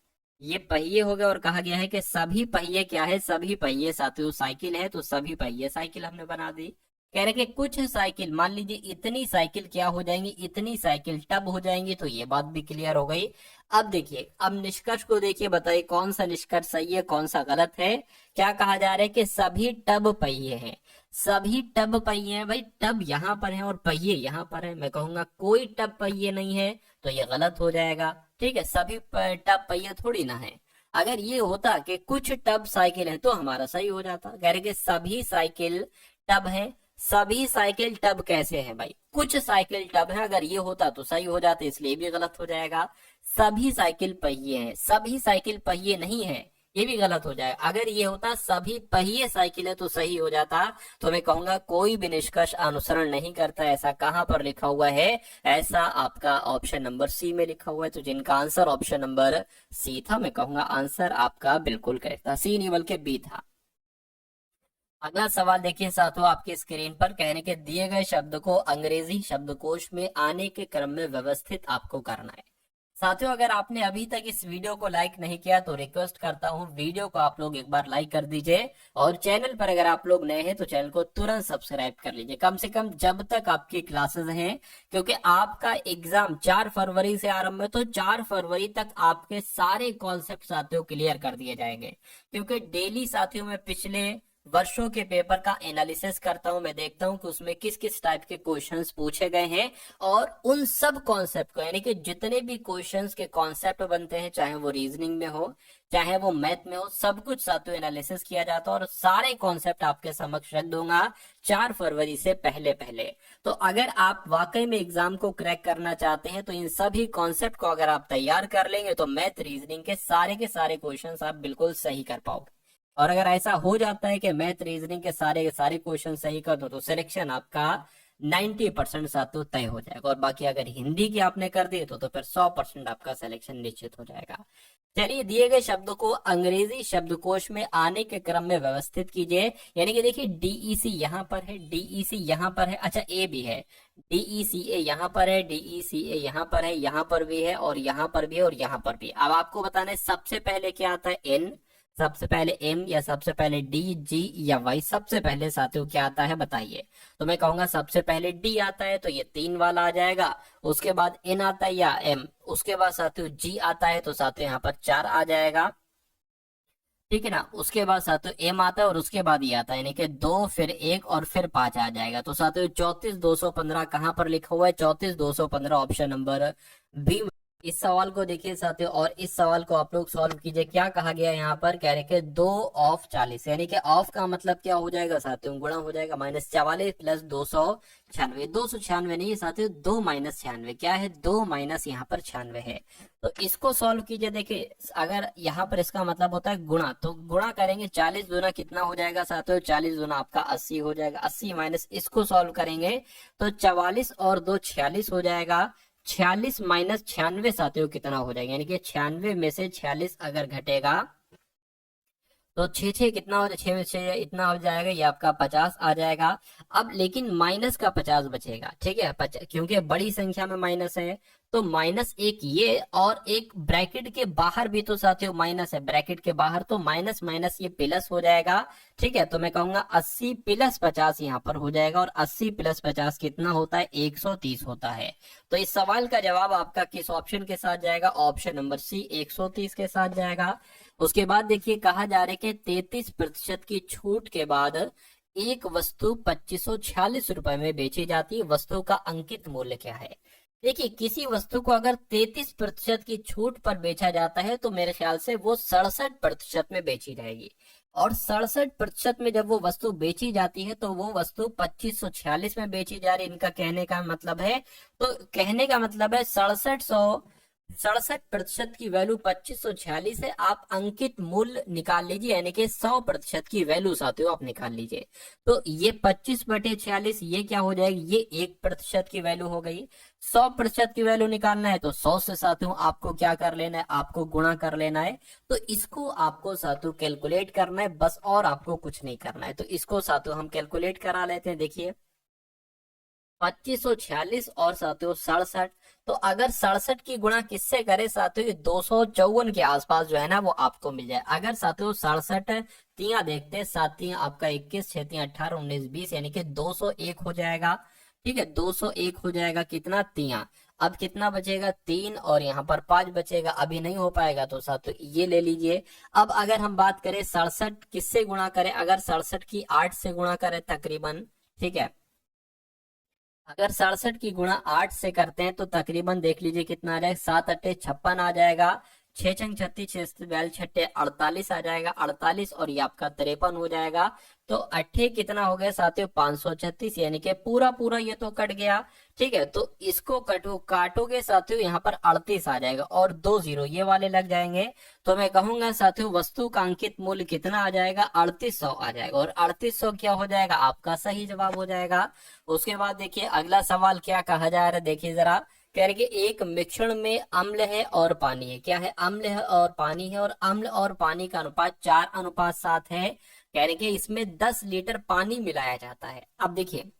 ये पहिए हो गए, और कहा गया है कि सभी पहिए क्या है, सभी पहिए साथियों साइकिल है, तो सभी पहिए साइकिल हमने बना दी। कह रहे कि कुछ साइकिल, मान लीजिए इतनी साइकिल क्या हो जाएंगी, इतनी साइकिल टब हो जाएंगी, तो ये बात भी क्लियर हो गई। अब देखिए, अब निष्कर्ष को देखिए, बताइए कौन सा निष्कर्ष सही है कौन सा गलत है। क्या कहा जा रहा है कि सभी टब पहिए हैं, सभी टब पहिए हैं। भाई टब यहाँ पर है और पहिए यहाँ पर है, मैं कहूंगा कोई टब पहिए नहीं है, तो ये गलत हो जाएगा, ठीक है, सभी टब पहिए थोड़ी ना है। अगर ये होता कि कुछ टब साइकिल है तो हमारा सही हो जाता। कह रहे कि सभी साइकिल टब है, सभी साइकिल टब कैसे हैं भाई, कुछ साइकिल टब है, अगर ये होता तो सही हो जाता, इसलिए भी गलत हो जाएगा। सभी साइकिल पहिए हैं, सभी साइकिल पहिए नहीं है, ये भी गलत हो जाएगा। अगर ये होता सभी पहिए साइकिल है तो सही हो जाता। तो मैं कहूंगा कोई भी निष्कर्ष अनुसरण नहीं करता, ऐसा कहां पर लिखा हुआ है, ऐसा आपका ऑप्शन नंबर सी में लिखा हुआ है। तो जिनका आंसर ऑप्शन नंबर सी था, मैं कहूंगा आंसर आपका बिल्कुल करेक्ट था, सी नहीं बल्कि बी था। अगला सवाल देखिए साथियों आपकी स्क्रीन पर, कहने के दिए गए शब्द को अंग्रेजी शब्दकोश में आने के क्रम में व्यवस्थित आपको करना है। साथियों अगर आपने अभी तक इस वीडियो को लाइक नहीं किया तो रिक्वेस्ट करता हूं वीडियो को आप लोग एक बार लाइक कर दीजिए, और चैनल पर अगर आप लोग नए हैं तो चैनल को तुरंत सब्सक्राइब कर लीजिए, कम से कम जब तक आपकी क्लासेस हैं, क्योंकि आपका एग्जाम 4 फरवरी से आरंभ है, तो 4 फरवरी तक आपके सारे कॉन्सेप्ट साथियों क्लियर कर दिए जाएंगे। क्योंकि डेली साथियों में पिछले वर्षों के पेपर का एनालिसिस करता हूं, मैं देखता हूं कि उसमें किस किस टाइप के क्वेश्चंस पूछे गए हैं, और उन सब कॉन्सेप्ट को, यानी कि जितने भी क्वेश्चंस के कॉन्सेप्ट बनते हैं, चाहे वो रीजनिंग में हो चाहे वो मैथ में हो, सब कुछ साथियों एनालिसिस किया जाता है, और सारे कॉन्सेप्ट आपके समक्ष रख दूंगा 4 फरवरी से पहले पहले। तो अगर आप वाकई में एग्जाम को क्रैक करना चाहते हैं तो इन सभी कॉन्सेप्ट को अगर आप तैयार कर लेंगे तो मैथ रीजनिंग के सारे क्वेश्चन आप बिल्कुल सही कर पाओगे। और अगर ऐसा हो जाता है कि मैथ रीजनिंग के सारे क्वेश्चन सही कर दो तो सिलेक्शन आपका 90% साथियों तय हो जाएगा, और बाकी अगर हिंदी की आपने कर दिए तो फिर 100% आपका सिलेक्शन निश्चित हो जाएगा। चलिए, दिए गए शब्दों को अंग्रेजी शब्दकोश में आने के क्रम में व्यवस्थित कीजिए। यानी कि देखिए डीईसी यहाँ पर है, डीईसी यहाँ पर है, अच्छा ए भी है, डीईसीए यहाँ पर है, डीईसीए यहाँ पर है, यहाँ पर भी है, और यहाँ पर भी है, और यहाँ पर भी। अब आपको बताना है सबसे पहले क्या आता है, एन, सबसे पहले एम या सबसे पहले डी, जी या वाई, सबसे पहले साथियों क्या आता है बताइए। तो मैं कहूंगा सबसे पहले डी आता है, तो ये 3 वाला आ जाएगा। उसके बाद एन आता है या एम, उसके बाद साथियों जी आता है, तो साथियों यहाँ पर 4 आ जाएगा, ठीक है ना। उसके बाद साथियों एम आता है और उसके बाद ये आता है, यानी कि 2 फिर 1 और फिर 5 आ जाएगा। तो साथियों 34,215 कहाँ पर लिखा हुआ है? 34,215 ऑप्शन नंबर बी। इस सवाल को देखिए साथियों, और इस सवाल को आप लोग सॉल्व कीजिए। क्या कहा गया यहाँ पर? कह रहे कि 2 ऑफ 40, यानी कि ऑफ का मतलब क्या हो जाएगा साथियों? गुणा हो जाएगा -44 प्लस 296। 296 नहीं है साथियों, 2 माइनस 96। क्या है? 2 माइनस यहाँ पर 96 है। तो इसको सॉल्व कीजिए। देखिए अगर यहाँ पर इसका मतलब होता है गुणा, तो गुणा करेंगे 40 गुना कितना हो जाएगा साथियों? 40 गुना आपका 80 हो जाएगा। 80 माइनस इसको सॉल्व करेंगे तो 44 और 2 46 हो जाएगा। 46 माइनस 96 साथियों कितना हो जाएगा? यानी कि 96 में से 46 अगर घटेगा तो 6 कितना हो जाएगा? 6 में 6 इतना हो जाएगा, ये आपका 50 आ जाएगा। अब लेकिन माइनस का 50 बचेगा, ठीक है, क्योंकि बड़ी संख्या में माइनस है, तो माइनस एक ये, और एक ब्रैकेट के बाहर भी तो साथियों माइनस है, ब्रैकेट के बाहर, तो माइनस माइनस ये प्लस हो जाएगा, ठीक है। तो मैं कहूंगा 80 प्लस 50 यहाँ पर हो जाएगा, और 80 प्लस 50 कितना होता है? 130 होता है। तो इस सवाल का जवाब आपका किस ऑप्शन के साथ जाएगा? ऑप्शन नंबर सी, 130 के साथ जाएगा। उसके बाद देखिए कहा जा रहा है कि 33% की छूट के बाद एक वस्तु 2546 रुपए में बेची जाती है, वस्तु का अंकित मूल्य क्या है? देखिए किसी वस्तु को अगर 33% की छूट पर बेचा जाता है तो मेरे ख्याल से वो 67% में बेची जाएगी, और 67% में जब वो वस्तु बेची जाती है तो वो वस्तु 2546 में बेची जा रही है। इनका कहने का मतलब है, तो कहने का मतलब है 67% की वैल्यू 2546 है। आप अंकित मूल्य निकाल लीजिए, यानी कि 100% की वैल्यू साथियों आप निकाल लीजिए। तो ये 25/46 ये क्या हो जाएगी? ये 1% की वैल्यू हो गई। 100% की वैल्यू निकालना है तो 100 से साथियों आपको क्या कर लेना है? आपको गुणा कर लेना है। तो इसको आपको साथियों कैलकुलेट करना है बस, और आपको कुछ नहीं करना है। तो इसको साथियों हम कैलकुलेट करा लेते हैं। देखिए 2546 और साथियों 67, तो अगर 67 की गुणा किससे करे साथियों? 254 के आसपास जो है ना वो आपको मिल जाए। अगर साथियों 67 तिया देखते हैं, 7 तिया आपका 21, 6 तिया 18, 19 20, यानी कि 201 हो जाएगा, ठीक है। 201 हो जाएगा कितना? तिया। अब कितना बचेगा? 3, और यहाँ पर 5 बचेगा। अभी नहीं हो पाएगा तो साथियों ये ले लीजिए। अब अगर हम बात करें 67 किससे गुणा करें? अगर 67 की 8 से गुणा करें तकरीबन, ठीक है, अगर 67 की गुणा 8 से करते हैं तो तकरीबन देख लीजिए कितना आ जाएगा? 7 अट्ठे 56 आ जाएगा, 6 छंग 36, 6 42 छट्टे 48 आ जाएगा, 48 और ये आपका 53 हो जाएगा। तो अट्ठे कितना हो गया साथियों? 536, यानी कि पूरा पूरा ये तो कट गया, ठीक है। तो इसको काटोगे साथियों, यहाँ पर 38 आ जाएगा, और 2 0 ये वाले लग जाएंगे। तो मैं कहूंगा साथियों वस्तु का अंकित मूल्य कितना आ जाएगा? 3800 आ जाएगा, और 3800 क्या हो जाएगा? आपका सही जवाब हो जाएगा। उसके बाद देखिए अगला सवाल क्या कहा जा रहा है, देखिए जरा। कह रहे कि एक मिश्रण में अम्ल है और पानी है। क्या है? अम्ल है और पानी है, और अम्ल और पानी का अनुपात 4:7 है। कह रहे कि इसमें 10 लीटर पानी मिलाया जाता है। अब देखिए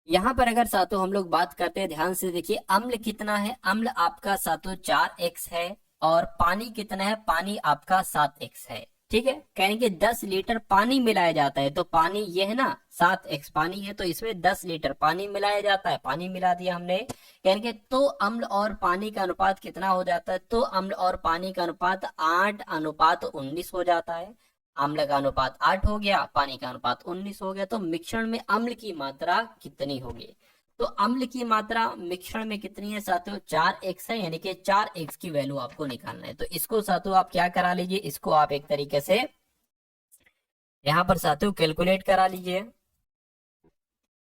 यहाँ पर अगर सातों हम लोग बात करते हैं, ध्यान से देखिए, अम्ल कितना है? अम्ल आपका सातों 4x है, और पानी कितना है? पानी आपका 7x है, ठीक है। कहेंगे कि 10 लीटर पानी मिलाया जाता है, तो पानी ये है ना 7x पानी है, तो इसमें 10 लीटर पानी मिलाया जाता है, पानी मिला दिया हमने। कहेंगे तो अम्ल और पानी का अनुपात कितना हो जाता है? तो अम्ल और पानी का अनुपात 8:19 हो जाता है। अम्ल का अनुपात 8 हो गया, पानी का अनुपात 19 हो गया। तो मिश्रण में अम्ल की मात्रा कितनी होगी? तो अम्ल की मात्रा मिश्रण में कितनी है साथियों? 4x है, यानी कि 4x की वैल्यू आपको निकालना है। तो इसको साथियों आप क्या करा लीजिए, इसको आप एक तरीके से यहाँ पर साथियों कैलकुलेट करा लीजिए।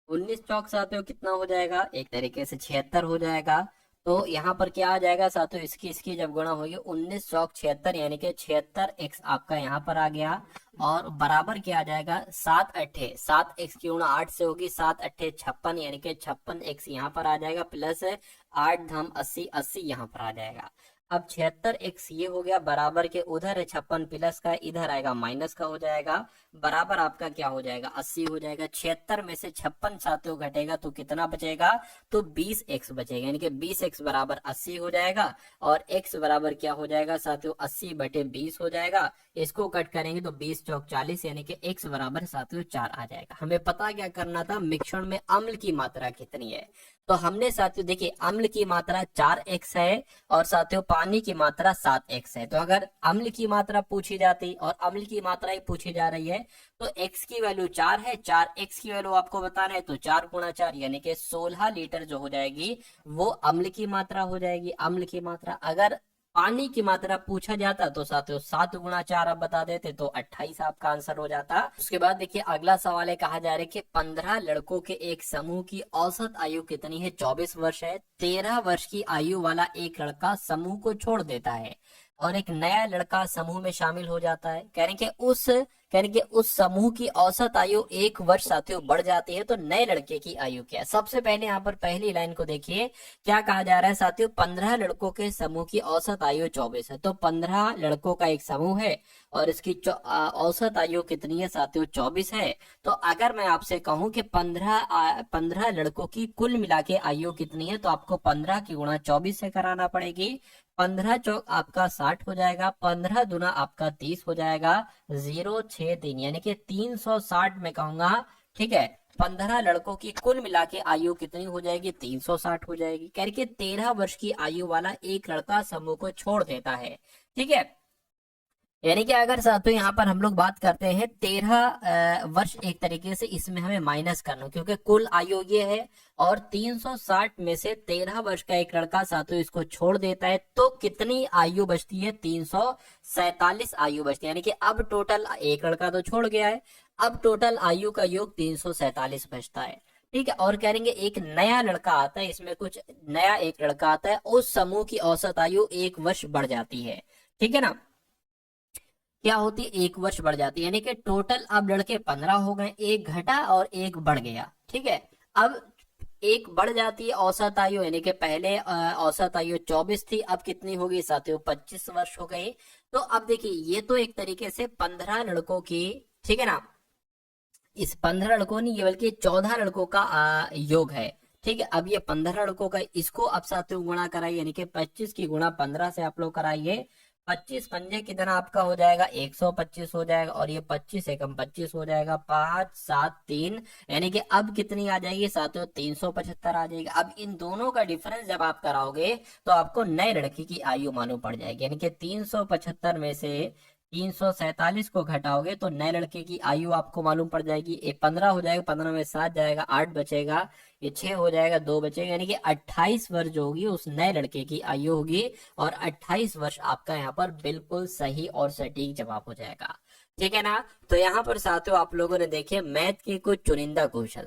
19 चौक साथियों कितना हो जाएगा? एक तरीके से 76 हो जाएगा। तो यहाँ पर क्या आ जाएगा साथियों? इसकी जब गुणा होगी 19 चौक 76, यानी कि 76x आपका यहाँ पर आ गया, और बराबर क्या आ जाएगा? 7x की गुणा 8 से होगी, 7 अट्ठे 56, यानी कि 56x यहाँ पर आ जाएगा, प्लस 8 धाम 80, 80 यहाँ पर आ जाएगा। अब 76x ये हो गया बराबर के उधर है 56 प्लस का, इधर आएगा माइनस का हो जाएगा, बराबर आपका क्या हो जाएगा 80 हो जाएगा। 76 में से 56 साथियों घटेगा तो कितना बचेगा, तो 20x बचेगा, यानी कि 20x बराबर 80 हो जाएगा। और x बराबर क्या हो जाएगा साथियों 80/20 हो जाएगा। इसको कट करेंगे तो 20 चौक 40, यानी कि x बराबर साथियों 4 आ जाएगा। हमें पता क्या करना था, मिश्रण में अम्ल की मात्रा कितनी है। तो हमने साथियों देखिए अम्ल की मात्रा 4x है और साथियों पानी की मात्रा 7x है। तो अगर अम्ल की मात्रा पूछी जाती और अम्ल की मात्रा ही पूछी जा रही है तो x की वैल्यू 4 है, 4x की वैल्यू आपको बताना है, तो 4 गुणा 4 यानी कि 16 लीटर जो हो जाएगी वो अम्ल की मात्रा हो जाएगी। अम्ल की मात्रा अगर पानी की मात्रा पूछा जाता तो साथियों 7 गुणा 4 आप बता देते तो 28 आपका आंसर हो जाता। उसके बाद देखिए अगला सवाल है, कहा जा रहा है कि 15 लड़कों के एक समूह की औसत आयु कितनी है, 24 वर्ष है। 13 वर्ष की आयु वाला एक लड़का समूह को छोड़ देता है और एक नया लड़का समूह में शामिल हो जाता है। कहने के उस समूह की औसत आयु 1 वर्ष साथियों बढ़ जाती है, तो नए लड़के की आयु क्या है। सबसे पहले यहाँ पर पहली लाइन को देखिए, क्या कहा जा रहा है साथियों, 15 लड़कों के समूह की औसत आयु 24 है। तो 15 लड़कों का एक समूह है और इसकी औसत आयु कितनी है साथियों 24 है। तो अगर मैं आपसे कहूं कि 15 लड़कों की कुल मिला के आयु कितनी है, तो आपको 15 की गुणा 24 से कराना पड़ेगी। 15 चौक आपका 60 हो जाएगा, 15 दुना आपका 30 हो जाएगा, 063 यानी कि 360 में कहूंगा। ठीक है, 15 लड़कों की कुल मिला के आयु कितनी हो जाएगी, 360 हो जाएगी। कह रही 13 वर्ष की आयु वाला एक लड़का समूह को छोड़ देता है। ठीक है, यानी कि अगर साथियों यहाँ पर हम लोग बात करते हैं 13 वर्ष, एक तरीके से इसमें हमें माइनस करना, क्योंकि कुल आयु ये है और 360 में से 13 वर्ष का एक लड़का साथियों इसको छोड़ देता है, तो कितनी आयु बचती है, 347 आयु बचती है। यानी कि अब टोटल एक लड़का तो छोड़ गया है, अब टोटल आयु का योग 347 बचता है। ठीक है, और कहेंगे एक नया लड़का आता है, इसमें कुछ नया एक लड़का आता है, उस समूह की औसत आयु 1 वर्ष बढ़ जाती है। ठीक है ना, क्या होती है, 1 वर्ष बढ़ जाती है। यानी कि टोटल अब लड़के 15 हो गए, एक घटा और एक बढ़ गया। ठीक है, अब एक बढ़ जाती है औसत आयु, यानी कि पहले औसत आयु 24 थी, अब कितनी होगी साथियों 25 वर्ष हो गई। तो अब देखिए ये तो एक तरीके से 15 लड़कों की, ठीक है ना, इस 15 लड़कों नहीं ये बल्कि 14 लड़कों का योग है। ठीक है, अब ये 15 लड़कों का, इसको अब साथियों गुणा कराइए, यानी कि 25 की गुणा 15 से आप लोग कराइए। 25 पंजे कितना आपका हो जाएगा, 125 हो जाएगा, और ये 25 एकम 25 हो जाएगा, 5 7 3, यानी कि अब कितनी आ जाएगी साथियों 375 आ जाएगी। अब इन दोनों का डिफरेंस जब आप कराओगे तो आपको नए लड़के की आयु मालूम पड़ जाएगी, यानी कि 375 में से 347 को घटाओगे तो नए लड़के की आयु आपको मालूम पड़ जाएगी। ये 15 हो जाएगा, 15 में 7 जाएगा, 8 बचेगा, ये 6 हो जाएगा, 2 बचेगा, यानी कि 28 वर्ष जो होगी उस नए लड़के की आयु होगी। और 28 वर्ष आपका यहाँ पर बिल्कुल सही और सटीक जवाब हो जाएगा। ठीक है ना, तो यहाँ पर साथियों आप लोगों ने देखे मैथ के कुछ चुनिंदा क्वेश्चन।